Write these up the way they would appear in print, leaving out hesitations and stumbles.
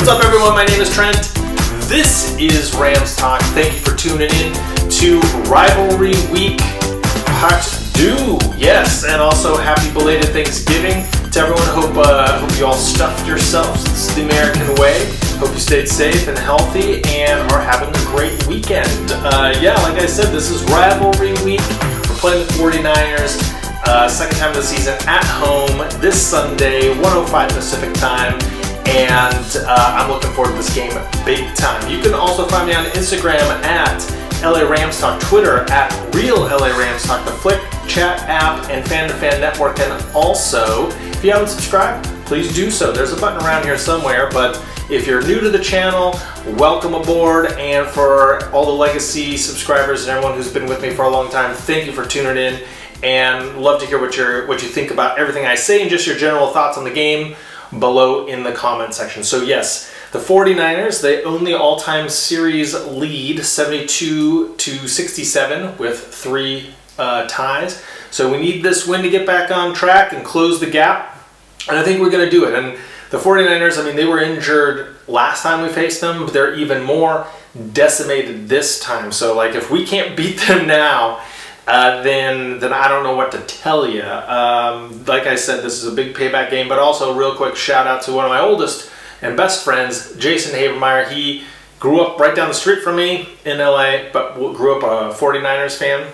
What's up, everyone? My name is Trent. This is Rams Talk. Thank you for tuning in to Rivalry Week Part 2. Yes, and also happy belated Thanksgiving to everyone. Hope you all stuffed yourselves. It's the American way. Hope you stayed safe and healthy and are having a great weekend. Like I said, this is Rivalry Week. We're playing the 49ers. Second time of the season at home this Sunday, 1:05 Pacific time. And I'm looking forward to this game big time. You can also find me on Instagram at LA Rams Talk, Twitter at Real LA Rams Talk, the Flick Chat app, and Fan to Fan Network. And also, if you haven't subscribed, please do so. There's a button around here somewhere. But if you're new to the channel, welcome aboard. And for all the legacy subscribers and everyone who's been with me for a long time, thank you for tuning in. And love to hear what you think about everything I say and just your general thoughts on the game below in the comment section. So yes, the 49ers, they own the all-time series lead, 72-67 with 3 ties. So we need this win to get back on track and close the gap, and I think we're going to do it. And the 49ers, I mean, they were injured last time we faced them, but they're even more decimated this time. So like, if we can't beat them now, then I don't know what to tell you. Like I said, this is a big payback game, but also real quick shout out to one of my oldest and best friends, Jason Habermeyer. He grew up right down the street from me in LA, but grew up a 49ers fan,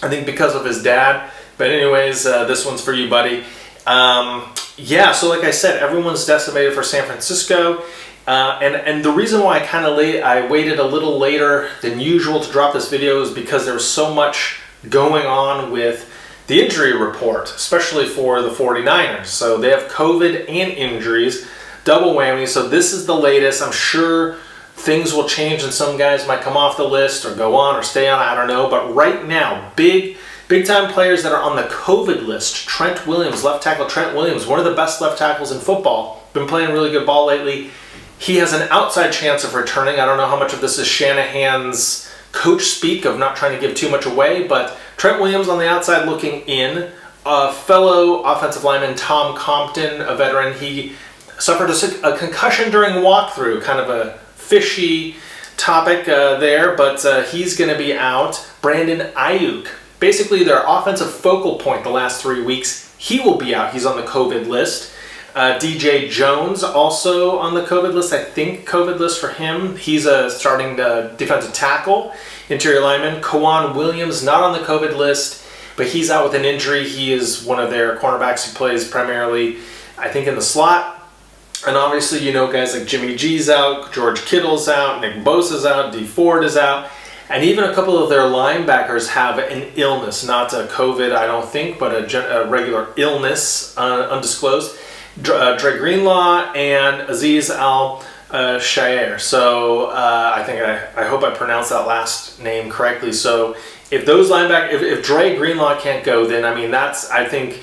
I think because of his dad. But anyways, this one's for you, buddy. So like I said, everyone's decimated for San Francisco. And the reason why I waited a little later than usual to drop this video is because there was so much going on with the injury report, especially for the 49ers. So they have COVID and injuries, double whammy. So this is the latest. I'm sure things will change and some guys might come off the list or go on or stay on, I don't know. But right now, big time players that are on the COVID list. Trent Williams, left tackle Trent Williams, one of the best left tackles in football. Been playing really good ball lately. He has an outside chance of returning. I don't know how much of this is Shanahan's coach speak of not trying to give too much away, but Trent Williams on the outside looking in. Fellow offensive lineman Tom Compton, a veteran, he suffered a concussion during walkthrough, kind of a fishy topic there, but he's going to be out. Brandon Ayuk, basically their offensive focal point the last 3 weeks, he will be out. He's on the COVID list. DJ Jones also on the COVID list. I think COVID list for him. He's a starting defensive tackle, interior lineman. Kwan Williams not on the COVID list, but he's out with an injury. He is one of their cornerbacks who plays primarily, I think, in the slot. And obviously, you know, guys like Jimmy G's out, George Kittle's out, Nick Bosa's out, D Ford is out, and even a couple of their linebackers have an illness, not a COVID, I don't think, but a regular illness, undisclosed. Dre Greenlaw and Aziz Al-Shayer. So I hope I pronounced that last name correctly. So if those linebackers, if Dre Greenlaw can't go, then I mean that's, I think,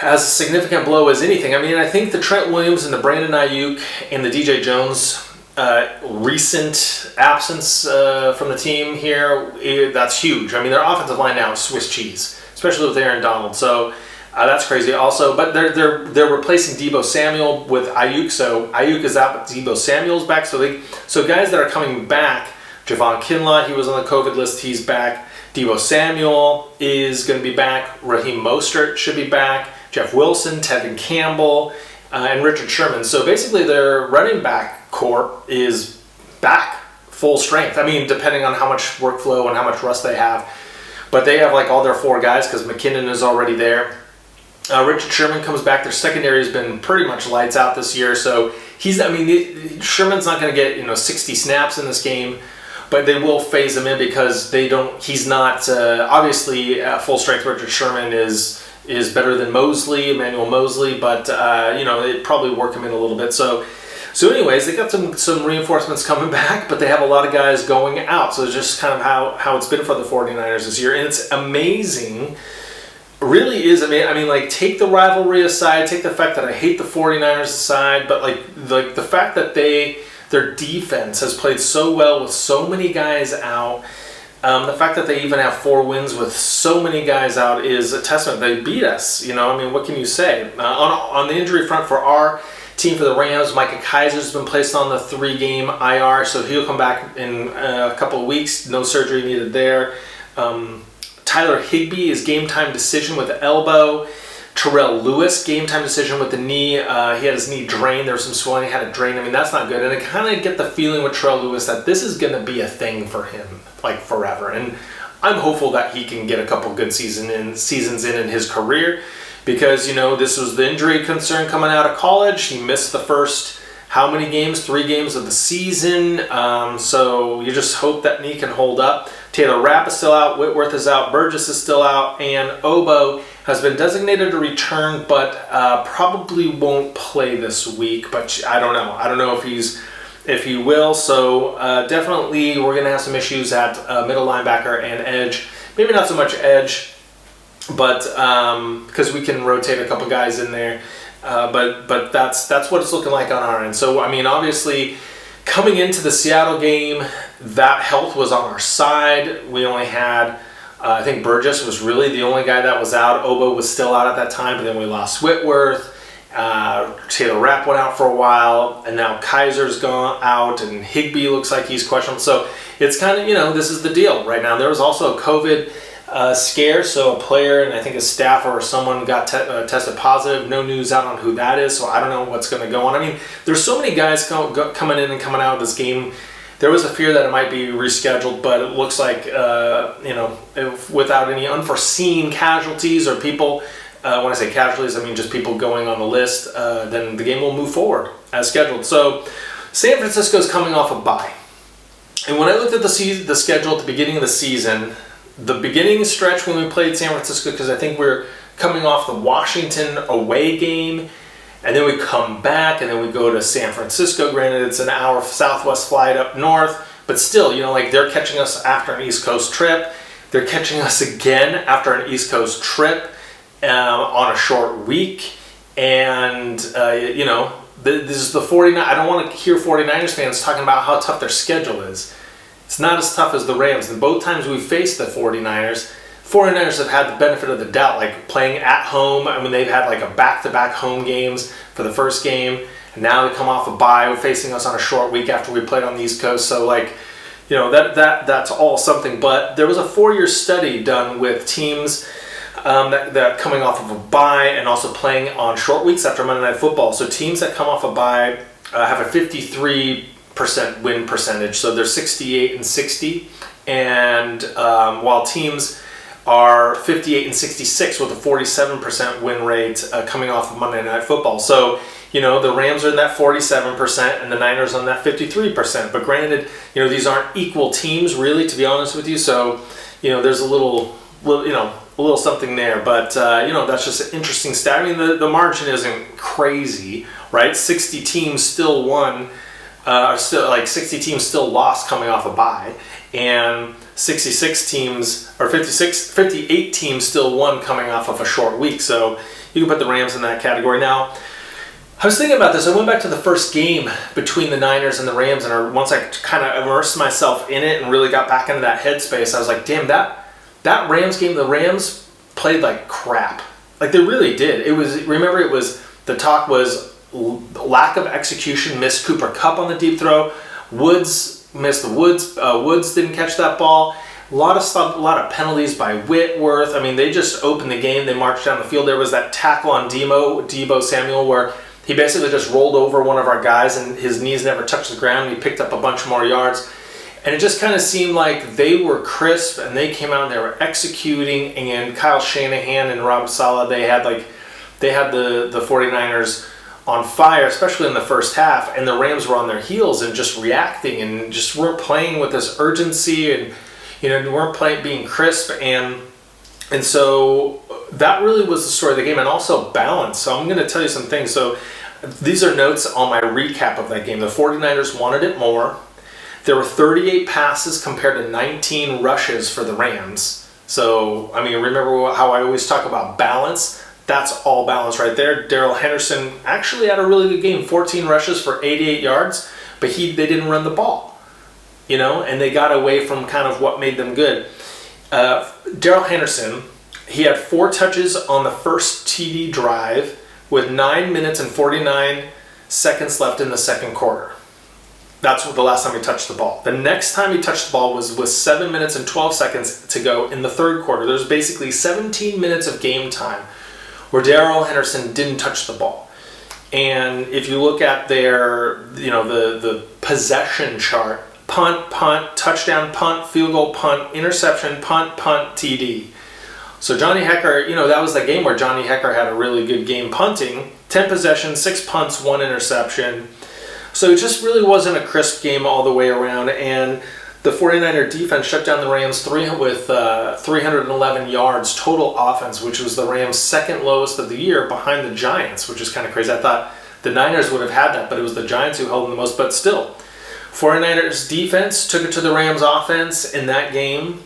as a significant blow as anything. I mean, I think the Trent Williams and the Brandon Ayuk and the DJ Jones recent absence from the team here, that's huge. I mean, their offensive line now is Swiss cheese, especially with Aaron Donald. So that's crazy also, but they're replacing Deebo Samuel with Ayuk, so Ayuk is out, but Deebo Samuel's back. So guys that are coming back, Javon Kinlaw, he was on the COVID list, he's back. Deebo Samuel is going to be back. Raheem Mostert should be back. Jeff Wilson, Tevin Campbell, and Richard Sherman. So basically their running back corps is back full strength. I mean, depending on how much workflow and how much rust they have, but they have like all their 4 guys because McKinnon is already there. Richard Sherman comes back. Their secondary has been pretty much lights out this year, so Sherman's not going to get 60 snaps in this game, but they will phase him in because he's not obviously full strength. Richard Sherman is better than Emmanuel Mosley, but it probably work him in a little bit. So anyways, they got some reinforcements coming back, but they have a lot of guys going out. So it's just kind of how it's been for the 49ers this year, and it's amazing. Really is. I mean, like, take the rivalry aside, take the fact that I hate the 49ers aside, but like the fact that their defense has played so well with so many guys out, the fact that they even have 4 wins with so many guys out is a testament. They beat us, I mean, what can you say? On the injury front for our team for the Rams. Micah Kaiser's been placed on the 3-game IR, so he'll come back in a couple of weeks. No surgery needed there. Tyler Higbee is game time decision with the elbow. Terrell Lewis, game time decision with the knee. He had his knee drained. There was some swelling. He had it drained. I mean, that's not good. And I kind of get the feeling with Terrell Lewis that this is going to be a thing for him, like forever. And I'm hopeful that he can get a couple good seasons in his career, because, you know, this was the injury concern coming out of college. He missed the first, how many games? 3 games of the season. So you just hope that knee can hold up. Taylor Rapp is still out. Whitworth is out. Burgess is still out. And Obo has been designated to return, but probably won't play this week. But I don't know. I don't know if he will. So definitely we're going to have some issues at middle linebacker and edge. Maybe not so much edge, but because we can rotate a couple guys in there. But that's what it's looking like on our end. So, I mean, obviously, coming into the Seattle game, that health was on our side. We only had, I think Burgess was really the only guy that was out. Obo was still out at that time, but then we lost Whitworth. Taylor Rapp went out for a while, and now Kaiser's gone out, and Higbee looks like he's questionable. So it's kind of, you know, this is the deal right now. There was also a COVID scare, so a player and I think a staffer or someone got tested positive. No news out on who that is, so I don't know what's going to go on. I mean, there's so many guys coming in and coming out of this game. There was a fear that it might be rescheduled, but it looks like, you know, without any unforeseen casualties or people, when I say casualties, I mean just people going on the list, then the game will move forward as scheduled. So San Francisco's coming off a bye. And when I looked at the schedule at the beginning of the season, the beginning stretch when we played San Francisco, because I think we're coming off the Washington away game, and then we come back, and then we go to San Francisco. Granted, it's an hour Southwest flight up north, but still, you know, like they're catching us after an East Coast trip. They're catching us again after an East Coast trip on a short week. And, you know, this is the 49. I don't want to hear 49ers fans talking about how tough their schedule is. It's not as tough as the Rams. And both times we've faced the 49ers have had the benefit of the doubt, like playing at home. I mean, they've had like a back-to-back home games for the first game, and now they come off a bye, facing us on a short week after we played on the East Coast. So, like, you know, that's all something. But there was a 4-year study done with teams that coming off of a bye and also playing on short weeks after Monday Night Football. So teams that come off a bye have a 53% win percentage, so they're 68 and 60, and while teams are 58 and 66 with a 47% win rate coming off of Monday Night Football. So, you know, the Rams are in that 47% and the Niners on that 53%. But granted, you know, these aren't equal teams really, to be honest with you. So, you know, there's a little something there. But, you know, that's just an interesting stat. I mean, the margin isn't crazy, right? 60 teams still won. Still like 60 teams still lost coming off a bye, and 58 teams still won coming off of a short week. So you can put the Rams in that category. Now, I was thinking about this. I went back to the first game between the Niners and the Rams, and once I kind of immersed myself in it and really got back into that headspace, I was like, damn, that Rams game, the Rams played like crap. Like they really did. The talk was lack of execution, missed Cooper Kupp on the deep throw. Woods missed the Woods. Woods didn't catch that ball. A lot of penalties by Whitworth. I mean, they just opened the game. They marched down the field. There was that tackle on Deebo Samuel, where he basically just rolled over one of our guys and his knees never touched the ground. And he picked up a bunch more yards. And it just kind of seemed like they were crisp and they came out and they were executing. And Kyle Shanahan and Rob Saleh, they had the 49ers on fire, especially in the first half, and the Rams were on their heels and just reacting and just weren't playing with this urgency, and you know, weren't being crisp, and so that really was the story of the game, and also balance. So I'm going to tell you some things. So these are notes on my recap of that game. The 49ers wanted it more. There were 38 passes compared to 19 rushes for the Rams. So, I mean, remember how I always talk about balance? That's all balance right there. Darrell Henderson actually had a really good game, 14 rushes for 88 yards, but they didn't run the ball, you know, and they got away from kind of what made them good. Darrell Henderson, he had 4 touches on the first TD drive with 9 minutes and 49 seconds left in the second quarter. That's the last time he touched the ball. The next time he touched the ball was with 7 minutes and 12 seconds to go in the third quarter. There's basically 17 minutes of game time where Darrell Henderson didn't touch the ball. And if you look at their, the possession chart, punt, touchdown, punt, field goal, punt, interception, punt, TD. So Johnny Hekker, that was the game where Johnny Hekker had a really good game punting. 10 possessions, 6 punts, 1 interception. So it just really wasn't a crisp game all the way around. And the 49er defense shut down the Rams with 311 yards total offense, which was the Rams' second lowest of the year behind the Giants, which is kind of crazy. I thought the Niners would have had that, but it was the Giants who held them the most. But still, 49ers defense took it to the Rams offense in that game.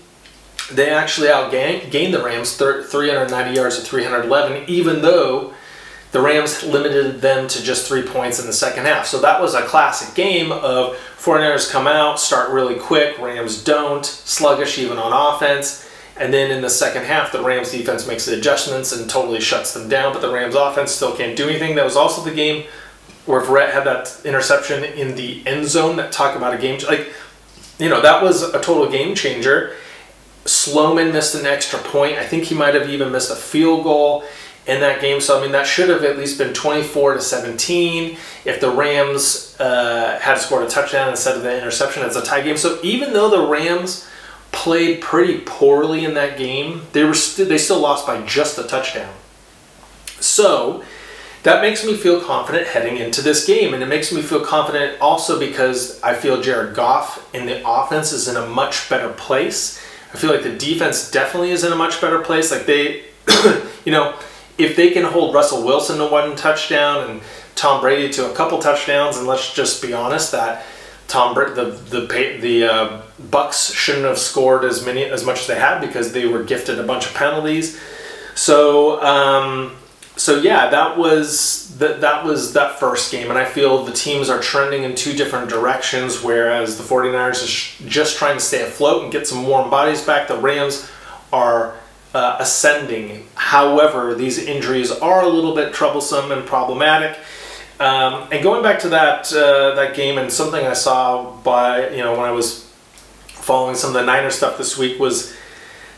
They actually outgained the Rams 390 yards to 311, even though the Rams limited them to just 3 points in the second half. So that was a classic game of 49ers come out, start really quick, Rams don't, sluggish even on offense, and then in the second half the Rams defense makes the adjustments and totally shuts them down, but the Rams offense still can't do anything. That was also the game where Verrett had that interception in the end zone that talk about a game, that was a total game changer. Sloman missed an extra point. I think he might have even missed a field goal in that game. So, that should have at least been 24-17 if the Rams had scored a touchdown instead of the interception. It's a tie game. So even though the Rams played pretty poorly in that game, they still lost by just a touchdown. So that makes me feel confident heading into this game. And it makes me feel confident also because I feel Jared Goff in the offense is in a much better place. I feel like the defense definitely is in a much better place. Like they, if they can hold Russell Wilson to 1 touchdown and Tom Brady to a couple touchdowns, and let's just be honest that the Bucks shouldn't have scored as much as they had because they were gifted a bunch of penalties. So yeah, that was that first game, and I feel the teams are trending in 2 different directions. Whereas the 49ers is just trying to stay afloat and get some warm bodies back, the Rams are ascending. However, these injuries are a little bit troublesome and problematic. And going back to that game, and something I saw when I was following some of the Niners stuff this week was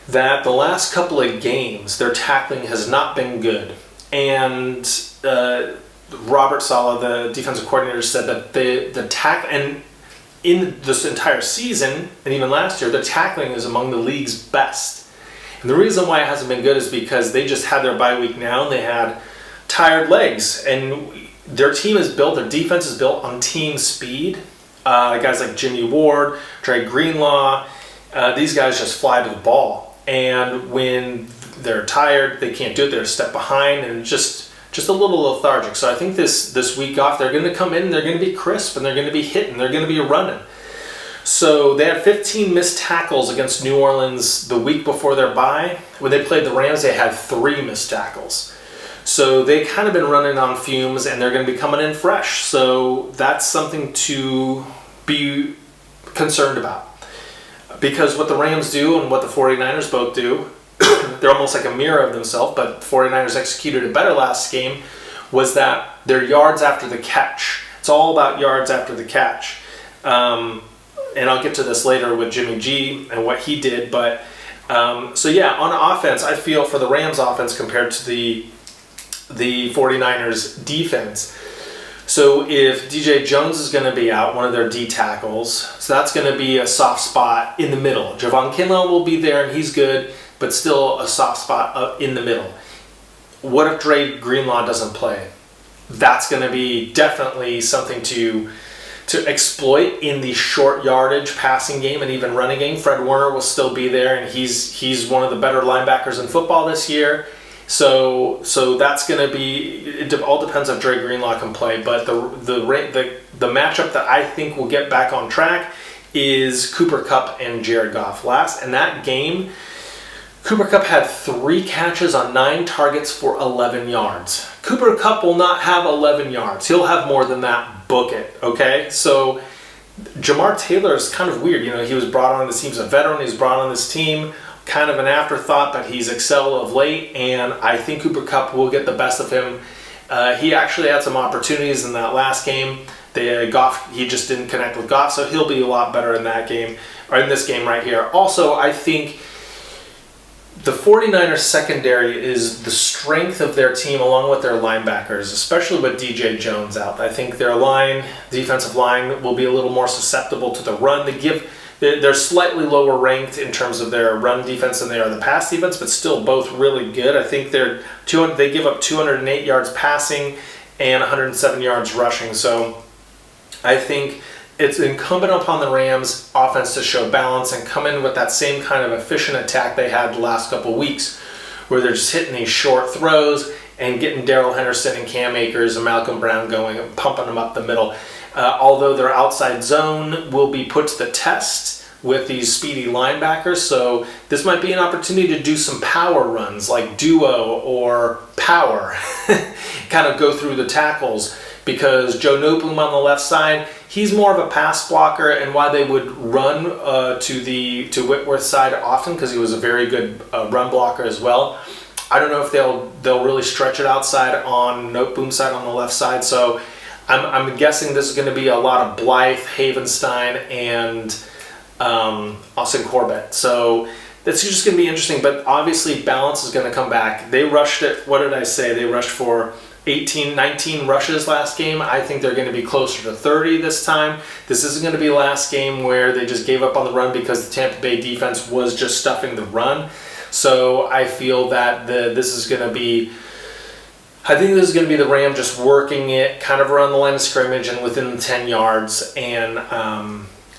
that the last couple of games, their tackling has not been good. And Robert Saleh, the defensive coordinator, said that the tackle, and in this entire season, and even last year, the tackling is among the league's best. And the reason why it hasn't been good is because they just had their bye week now, and they had tired legs. And their defense is built on team speed. Guys like Jimmy Ward, Dre Greenlaw, these guys just fly to the ball. And when they're tired, they can't do it, they're a step behind, and just a little lethargic. So I think this week off, they're going to come in, they're going to be crisp, and they're going to be hitting, they're going to be running. So they had 15 missed tackles against New Orleans the week before their bye. When they played the Rams, they had 3 missed tackles. So they kind of been running on fumes, and they're going to be coming in fresh. So that's something to be concerned about. Because what the Rams do and what the 49ers both do, they're almost like a mirror of themselves, but the 49ers executed it better last game, was that their yards after the catch. It's all about yards after the catch. And I'll get to this later with Jimmy G and what he did. But so yeah, on offense, I feel for the Rams offense compared to the 49ers defense. So if DJ Jones is going to be out, one of their D tackles, so that's going to be a soft spot in the middle. Javon Kinlaw will be there, and he's good, but still a soft spot up in the middle. What if Dre Greenlaw doesn't play? That's going to be definitely something to exploit in the short yardage passing game and even running game. Fred Warner will still be there, and he's one of the better linebackers in football this year. So that's going to be. It all depends if Dre Greenlaw can play. But the matchup that I think will get back on track is Cooper Kupp and Jared Goff. In that game, Cooper Kupp had 3 catches on 9 targets for 11 yards. Cooper Kupp will not have 11 yards. He'll have more than that. Book it, okay? So Jamar Taylor is kind of weird. He was brought on this team as a veteran. He was brought on this team, kind of an afterthought, but he's excelled of late. And I think Cooper Kupp will get the best of him He actually had some opportunities in that last game. Goff, he just didn't connect with Goff, so he'll be a lot better in that game, or in this game right here. Also, I think the 49ers secondary is the strength of their team along with their linebackers, especially with DJ Jones out. I think their defensive line will be a little more susceptible to the run. They're slightly lower ranked in terms of their run defense than they are the pass defense, but still both really good. I think they give up 208 yards passing and 107 yards rushing. So I think it's incumbent upon the Rams offense to show balance and come in with that same kind of efficient attack they had the last couple weeks, where they're just hitting these short throws and getting Darrell Henderson and Cam Akers and Malcolm Brown going and pumping them up the middle. Although their outside zone will be put to the test with these speedy linebackers, so this might be an opportunity to do some power runs like duo or power, kind of go through the tackles, because Joe Noteboom on the left side, he's more of a pass blocker, and why they would run to Whitworth's side often, because he was a very good run blocker as well. I don't know if they'll really stretch it outside on Noteboom's side on the left side, so I'm guessing this is going to be a lot of Blythe, Havenstein, and Austin Corbett. So that's just going to be interesting, but obviously balance is going to come back. They rushed it, what did I say? They rushed for 19 rushes last game. I think they're going to be closer to 30 this time. This isn't going to be the last game where they just gave up on the run because the Tampa Bay defense was just stuffing the run. So I feel that this is going to be the Ram just working it kind of around the line of scrimmage and within the 10 yards, and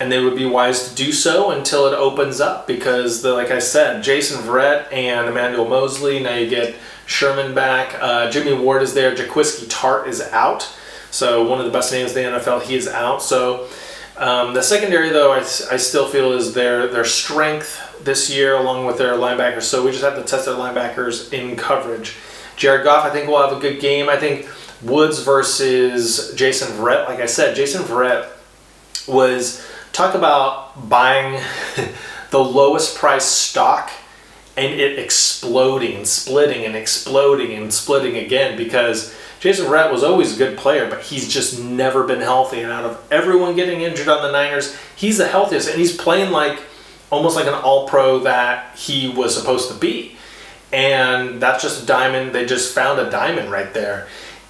they would be wise to do so until it opens up, because like I said, Jason Verrett and Emmanuel Mosley, now you get Sherman back, Jimmy Ward is there, Jaquiski Tartt is out, so one of the best names in the NFL, he is out. So the secondary, though, I still feel is their strength this year along with their linebackers, so we just have to test their linebackers in coverage. Jared Goff, I think, will have a good game. I think Woods versus Jason Verrett, like I said, Jason Verrett was, talk about buying the lowest price stock and it exploding and splitting and exploding and splitting again, because Jason Verrett was always a good player, but he's just never been healthy. And out of everyone getting injured on the Niners, he's the healthiest, and he's playing almost like an all-pro that he was supposed to be. And that's just a diamond. They just found a diamond right there.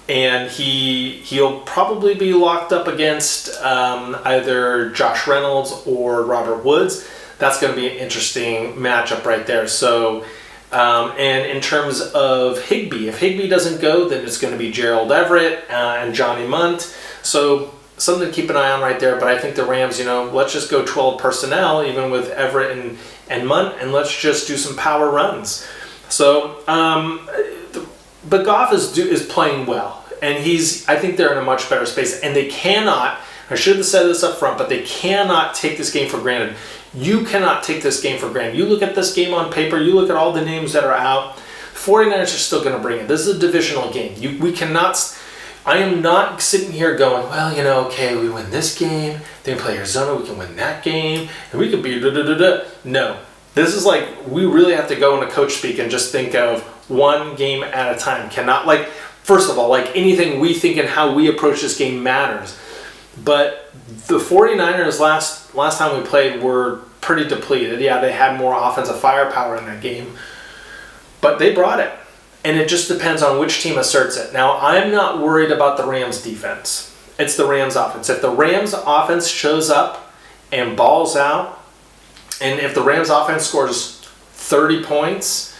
And he'll probably be locked up against either Josh Reynolds or Robert Woods. That's going to be an interesting matchup right there. So, and in terms of Higbee, if Higbee doesn't go, then it's going to be Gerald Everett and Johnny Munt. So something to keep an eye on right there. But I think the Rams, let's just go 12 personnel, even with Everett and Munt, and let's just do some power runs. So, but Goff is playing well, and I think they're in a much better space, and they cannot, I should have said this up front, but they cannot take this game for granted. You cannot take this game for granted. You look at this game on paper, you look at all the names that are out, 49ers are still going to bring it. This is a divisional game. We cannot, I am not sitting here going, well, okay, we win this game, then we play Arizona, we can win that game, and we could be da-da-da-da. No. This is we really have to go into coach speak and just think of one game at a time. First of all, anything we think and how we approach this game matters. But the 49ers last time we played were pretty depleted. Yeah, they had more offensive firepower in that game, but they brought it. And it just depends on which team asserts it. Now, I'm not worried about the Rams defense. It's the Rams offense. If the Rams offense shows up and balls out, and if the Rams offense scores 30 points,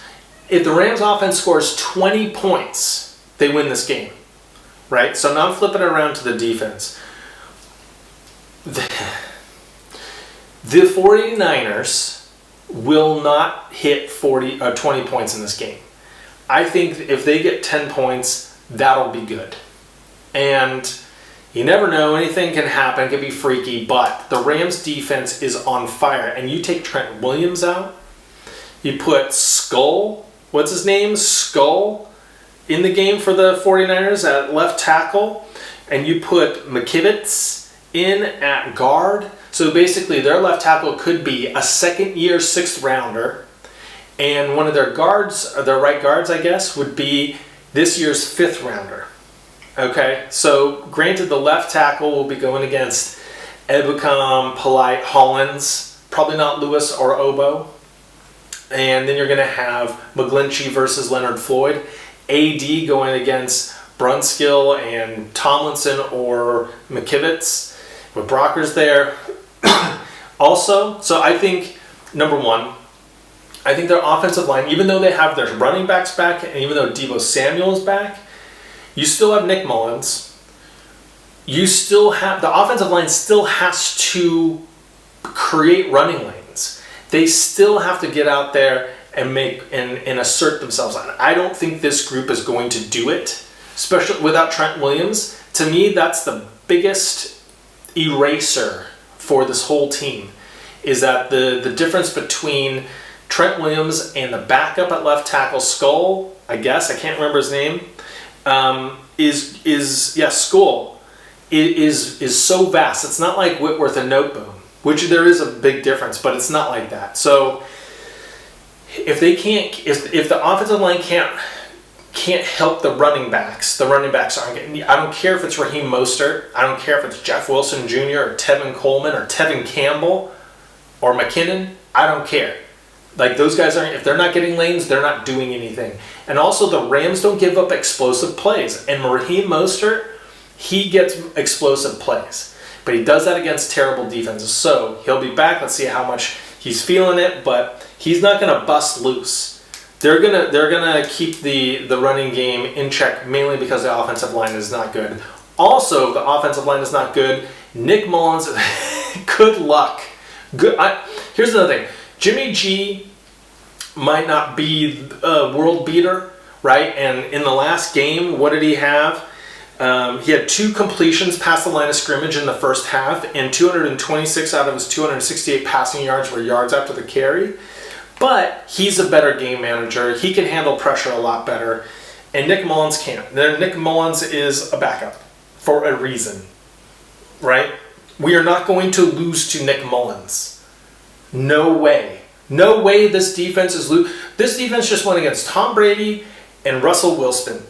if the Rams offense scores 20 points, they win this game, right? So now I'm flipping it around to the defense. The 49ers will not hit 20 points in this game. I think if they get 10 points, that'll be good. And you never know, anything can happen, it can be freaky, but the Rams defense is on fire. And you take Trent Williams out, you put Skull in the game for the 49ers at left tackle, and you put McKivitz in at guard. So basically their left tackle could be a second-year sixth rounder, and one of their guards, their right guards, I guess, would be this year's fifth rounder. Okay, so granted, the left tackle will be going against Ebukam, Polite, Hollins, probably not Lewis or Obo. And then you're going to have McGlinchey versus Leonard Floyd. AD going against Brunskill and Tomlinson or McKivitz with Brockers there. Also, so I think, number one, I think their offensive line, even though they have their running backs back, and even though Deebo Samuel is back, you still have Nick Mullins. You still have, the offensive line still has to create running lanes. They still have to get out there and make and assert themselves. I don't think this group is going to do it, especially without Trent Williams. To me, that's the biggest eraser for this whole team, is that the difference between Trent Williams and the backup at left tackle, Skull, I guess, I can't remember his name, Skull, is so vast. It's not like Whitworth and Noteboom, which there is a big difference, but it's not like that. So if they can't, if the offensive line can't help the running backs aren't getting. I don't care if it's Raheem Mostert. I don't care if it's Jeff Wilson Jr. or Tevin Coleman or Tevin Campbell or McKinnon. I don't care. Like, those guys aren't. If they're not getting lanes, they're not doing anything. And also, the Rams don't give up explosive plays. And Raheem Mostert, he gets explosive plays, but he does that against terrible defenses. So he'll be back. Let's see how much he's feeling it, but he's not going to bust loose. They're gonna keep the running game in check, mainly because the offensive line is not good. Also, the offensive line is not good. Nick Mullins, good luck. Here's another thing. Jimmy G might not be a world beater, right? And in the last game, what did he have? He had 2 completions past the line of scrimmage in the first half, and 226 out of his 268 passing yards were yards after the carry. But he's a better game manager. He can handle pressure a lot better. And Nick Mullins can't. Nick Mullins is a backup for a reason, right? We are not going to lose to Nick Mullins. No way. No way this defense is losing. This defense just went against Tom Brady and Russell Wilson.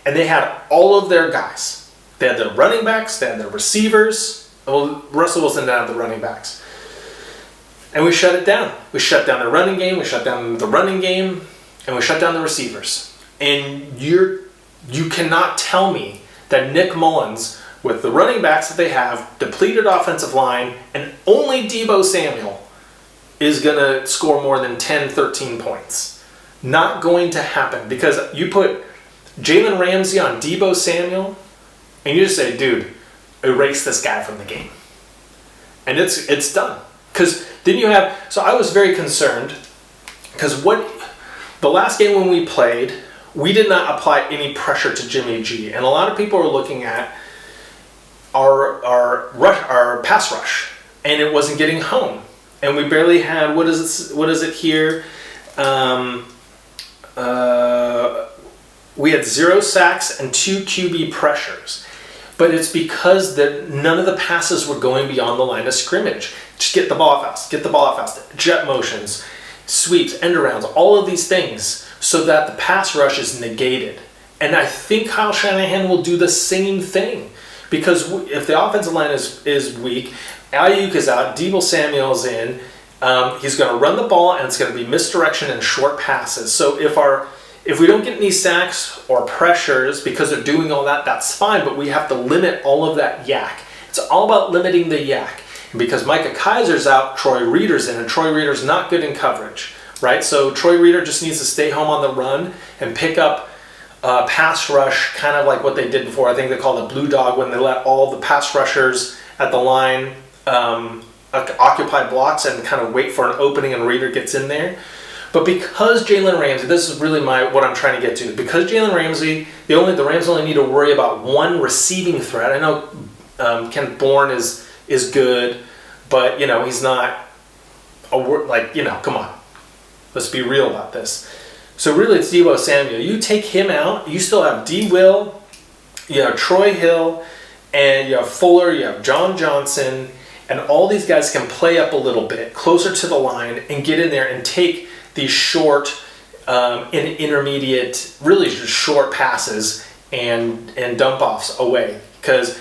And they had all of their guys. They had their running backs. They had their receivers. Well, Russell Wilson didn't have the running backs. And we shut it down. We shut down the running game, we shut down the running game, and we shut down the receivers. And you cannot tell me that Nick Mullins, with the running backs that they have, depleted offensive line, and only Deebo Samuel is going to score more than 10, 13 points. Not going to happen, because you put Jalen Ramsey on Deebo Samuel, and you just say, dude, erase this guy from the game. And it's done. Because then you have, so I was very concerned, because the last game when we played, we did not apply any pressure to Jimmy G. And a lot of people are looking at our pass rush, and it wasn't getting home. And we barely had, what is it here? We had 0 sacks and 2 QB pressures. But it's because none of the passes were going beyond the line of scrimmage. Just get the ball fast, jet motions, sweeps, end arounds, all of these things, so that the pass rush is negated. And I think Kyle Shanahan will do the same thing. Because if the offensive line is weak, Ayuk is out, Deebo Samuel's in, he's going to run the ball, and it's going to be misdirection and short passes. So if we don't get any sacks or pressures because they're doing all that, that's fine, but we have to limit all of that yak. It's all about limiting the yak. And because Micah Kaiser's out, Troy Reader's in, and Troy Reader's not good in coverage, right? So Troy Reader just needs to stay home on the run and pick up pass rush, kind of like what they did before. I think they called it Blue Dog, when they let all the pass rushers at the line occupy blocks and kind of wait for an opening and Reader gets in there. But because Jalen Ramsey, this is really what I'm trying to get to. Because Jalen Ramsey, the Rams only need to worry about one receiving threat. I know Kenneth Bourne is good, but he's not come on, let's be real about this. So really, it's Deebo Samuel. You take him out, you still have D. Will, you have Troy Hill, and you have Fuller, you have John Johnson, and all these guys can play up a little bit closer to the line and get in there and take these short and intermediate, really just short passes and dump offs away, because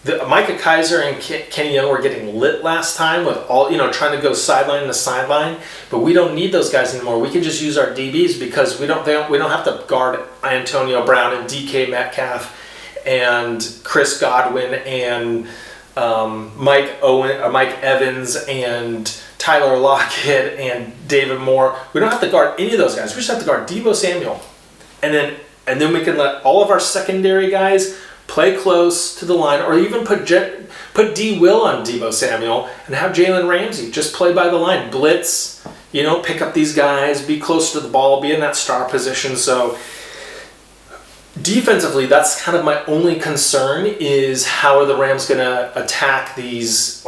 Micah Kaiser and Kenny Young were getting lit last time with all, trying to go sideline to sideline, but we don't need those guys anymore. We can just use our DBs, because we don't have to guard Antonio Brown and DK Metcalf and Chris Godwin and Mike Evans and Tyler Lockett and David Moore. We don't have to guard any of those guys. We just have to guard Deebo Samuel, and then we can let all of our secondary guys play close to the line, or even put D. Will on Deebo Samuel and have Jalen Ramsey just play by the line, blitz, pick up these guys, be close to the ball, be in that star position. So defensively, that's kind of my only concern, is how are the Rams going to attack these,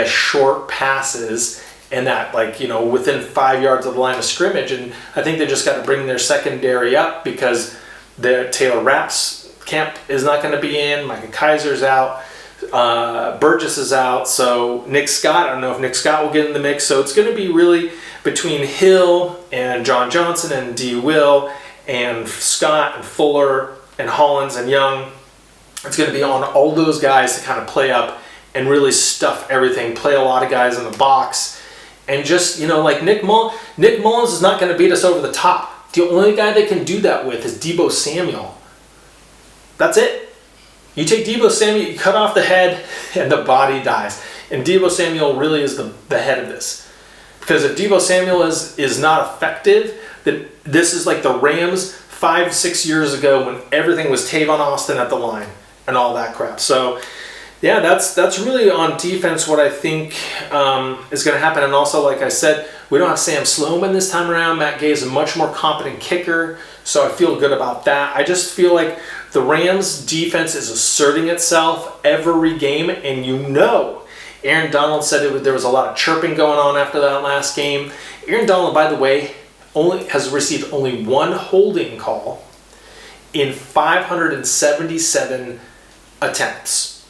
short passes and that, within 5 yards of the line of scrimmage. And I think they just got to bring their secondary up, because Taylor Rapp's camp is not going to be in. Micah Kaiser's out. Burgess is out. So Nick Scott, I don't know if Nick Scott will get in the mix. So it's going to be really between Hill and John Johnson and D. Will and Scott and Fuller and Hollins and Young. It's going to be on all those guys to kind of play up and really stuff everything, play a lot of guys in the box. And just, Nick Mullins is not going to beat us over the top. The only guy that can do that with is Deebo Samuel. That's it. You take Deebo Samuel, you cut off the head, and the body dies. And Deebo Samuel really is the head of this. Because if Deebo Samuel is not effective, then this is like the Rams 5-6 years ago, when everything was Tavon Austin at the line and all that crap. So yeah, that's really on defense what I think is going to happen. And also, like I said, we don't have Sam Sloman this time around. Matt Gay is a much more competent kicker, so I feel good about that. I just feel like the Rams' defense is asserting itself every game, and Aaron Donald said there was a lot of chirping going on after that last game. Aaron Donald, by the way, has received only one holding call in 577 attempts,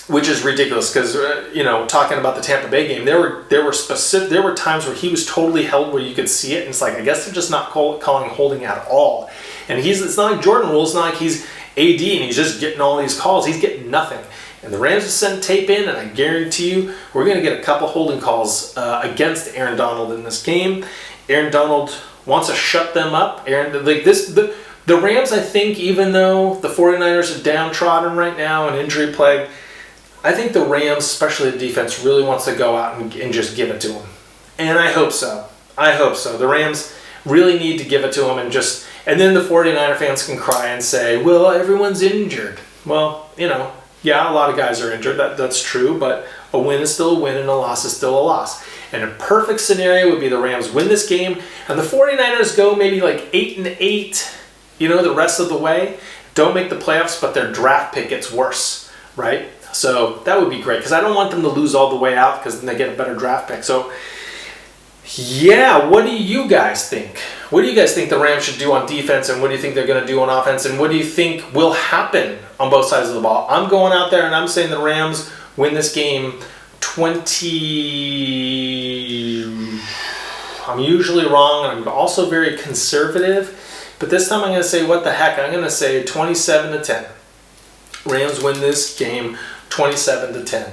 which is ridiculous, because talking about the Tampa Bay game, there were times where he was totally held where you could see it, and it's like, I guess they're just not calling holding at all. And it's not like Jordan Rule, it's not like he's AD and he's just getting all these calls. He's getting nothing. And the Rams have sent tape in, and I guarantee you we're going to get a couple holding calls against Aaron Donald in this game. Aaron Donald wants to shut them up. The Rams, I think, even though the 49ers are downtrodden right now and injury plagued, I think the Rams, especially the defense, really wants to go out and just give it to them. And I hope so. The Rams really need to give it to them, and then the 49er fans can cry and say, well, everyone's injured. Well, yeah, a lot of guys are injured. That's true, but a win is still a win and a loss is still a loss. And a perfect scenario would be the Rams win this game and the 49ers go maybe like 8-8, the rest of the way. Don't make the playoffs, but their draft pick gets worse, right? So that would be great, because I don't want them to lose all the way out, because then they get a better draft pick. So yeah, what do you guys think? What do you guys think the Rams should do on defense, and what do you think they're going to do on offense, and what do you think will happen on both sides of the ball? I'm going out there and I'm saying the Rams win this game 20... I'm usually wrong, and I'm also very conservative, but this time I'm going to say, what the heck, I'm going to say 27-10. Rams win this game 27-10.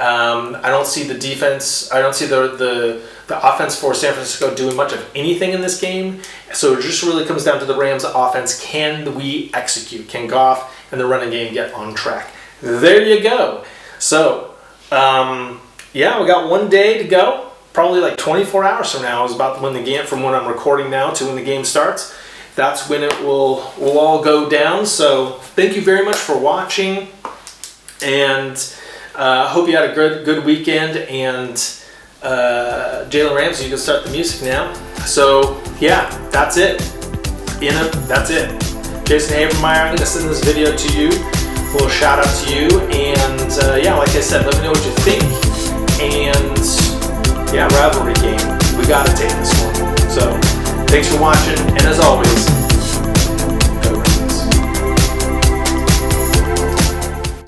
I don't see the defense, I don't see the offense for San Francisco doing much of anything in this game. So it just really comes down to the Rams' offense. Can we execute? Can Goff and the running game get on track? There you go. So, yeah, we got one day to go. Probably like 24 hours from now is about when the game, from when I'm recording now to when the game starts. That's when it will all go down. So thank you very much for watching, and hope you had a good weekend. And Jalen Ramsey, you can start the music now. So yeah, that's it. That's it. Jason Habermeyer, I'm going to send this video to you. A little shout out to you. And yeah, like I said, let me know what you think. And yeah, rivalry game. We got to take this one. So thanks for watching. And as always,